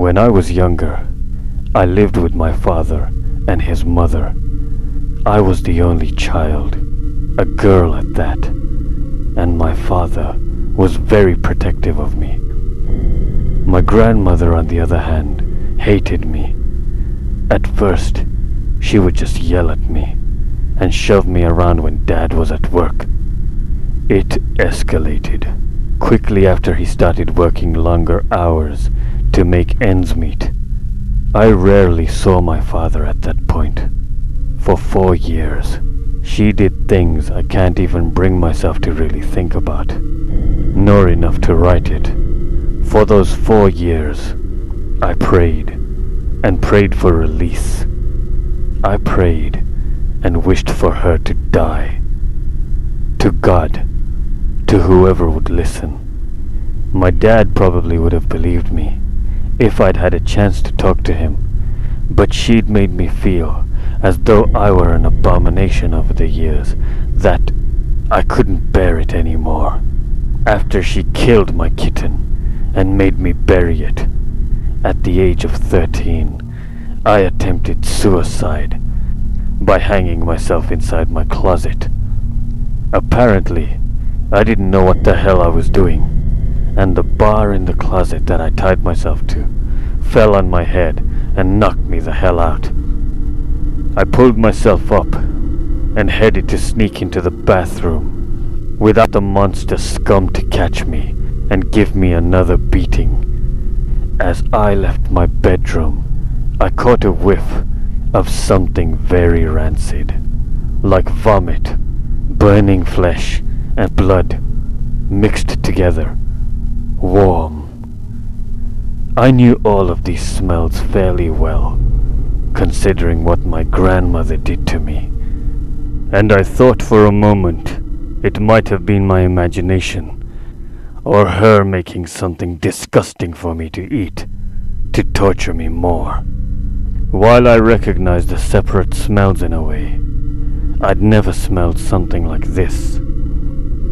When I was younger, I lived with my father and his mother. I was the only child, a girl at that, and my father was very protective of me. My grandmother, on the other hand, hated me. At first, she would just yell at me and shove me around when Dad was at work. It escalated quickly after he started working longer hours to make ends meet. I rarely saw my father at that point. For 4 years, she did things I can't even bring myself to really think about, nor enough to write it. For those 4 years, I prayed, and prayed for release. I prayed and wished for her to die. To God, to whoever would listen. My dad probably would have believed me if I'd had a chance to talk to him, but she'd made me feel as though I were an abomination over the years, that I couldn't bear it anymore. After she killed my kitten and made me bury it, at the age of 13, I attempted suicide by hanging myself inside my closet. Apparently, I didn't know what the hell I was doing, and the bar in the closet that I tied myself to fell on my head and knocked me the hell out. I pulled myself up and headed to sneak into the bathroom without the monster scum to catch me and give me another beating. As I left my bedroom, I caught a whiff of something very rancid, like vomit, burning flesh, and blood mixed together, warm. I knew all of these smells fairly well, considering what my grandmother did to me, and I thought for a moment it might have been my imagination, or her making something disgusting for me to eat, to torture me more. While I recognized the separate smells in a way, I'd never smelled something like this.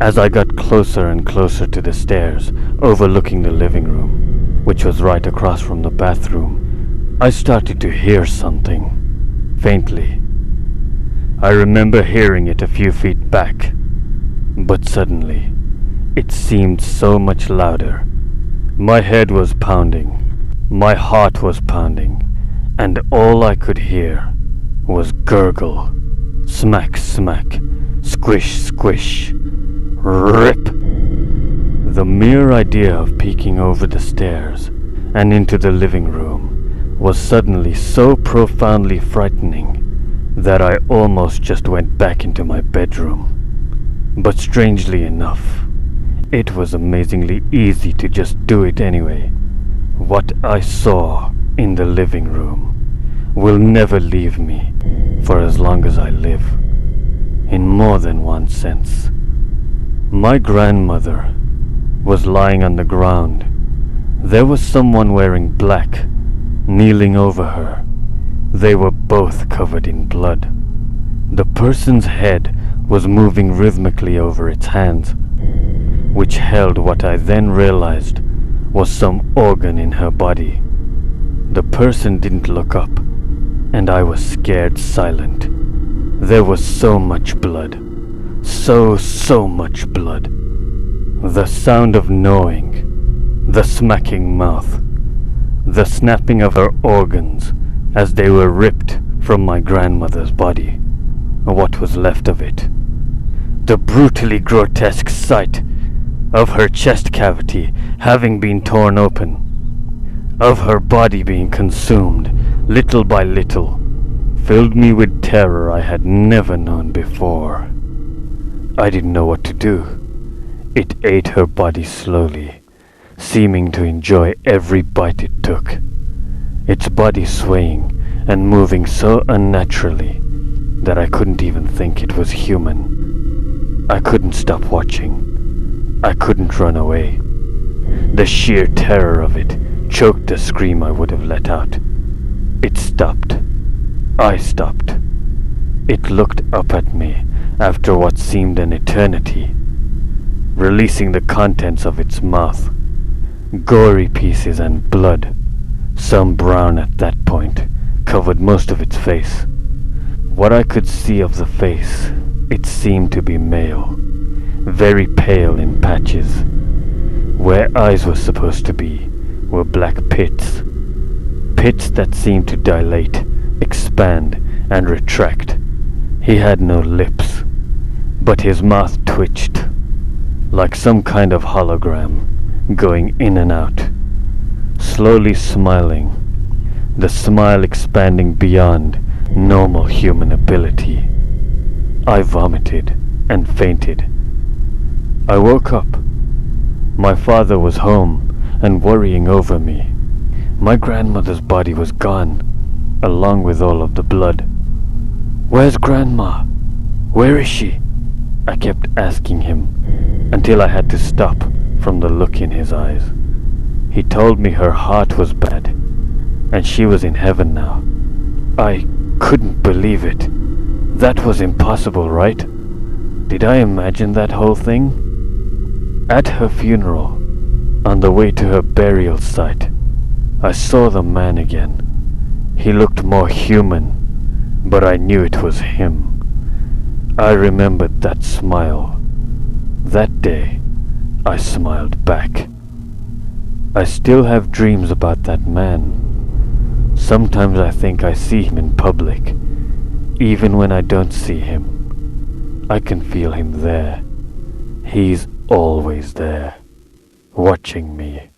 As I got closer and closer to the stairs overlooking the living room, which was right across from the bathroom, I started to hear something, faintly. I remember hearing it a few feet back, but suddenly, it seemed so much louder. My head was pounding, my heart was pounding, and all I could hear was gurgle, smack smack, squish squish, rip. The mere idea of peeking over the stairs and into the living room was suddenly so profoundly frightening that I almost just went back into my bedroom. But strangely enough, it was amazingly easy to just do it anyway. What I saw in the living room will never leave me for as long as I live, in more than one sense. My grandmother was lying on the ground. There was someone wearing black, kneeling over her. They were both covered in blood. The person's head was moving rhythmically over its hands, which held what I then realized was some organ in her body. The person didn't look up, and I was scared silent. There was so much blood. So much blood. The sound of gnawing, the smacking mouth, the snapping of her organs as they were ripped from my grandmother's body, what was left of it. The brutally grotesque sight of her chest cavity having been torn open, of her body being consumed little by little, filled me with terror I had never known before. I didn't know what to do. It ate her body slowly, seeming to enjoy every bite it took, its body swaying and moving so unnaturally that I couldn't even think it was human. I couldn't stop watching. I couldn't run away. The sheer terror of it choked the scream I would have let out. It stopped. I stopped. It looked up at me after what seemed an eternity, releasing the contents of its mouth, gory pieces and blood, some brown at that point, covered most of its face. What I could see of the face, it seemed to be male, very pale in patches. Where eyes were supposed to be were black pits, pits that seemed to dilate, expand, and retract. He had no lips, but his mouth twitched, like some kind of hologram, going in and out, slowly smiling, the smile expanding beyond normal human ability. I vomited and fainted. I woke up. My father was home and worrying over me. My grandmother's body was gone, along with all of the blood. "Where's Grandma? Where is she?" I kept asking him, until I had to stop from the look in his eyes. He told me her heart was bad, and she was in heaven now. I couldn't believe it. That was impossible, right? Did I imagine that whole thing? At her funeral, on the way to her burial site, I saw the man again. He looked more human, but I knew it was him. I remembered that smile. That day, I smiled back. I still have dreams about that man. Sometimes I think I see him in public. Even when I don't see him, I can feel him there. He's always there, watching me.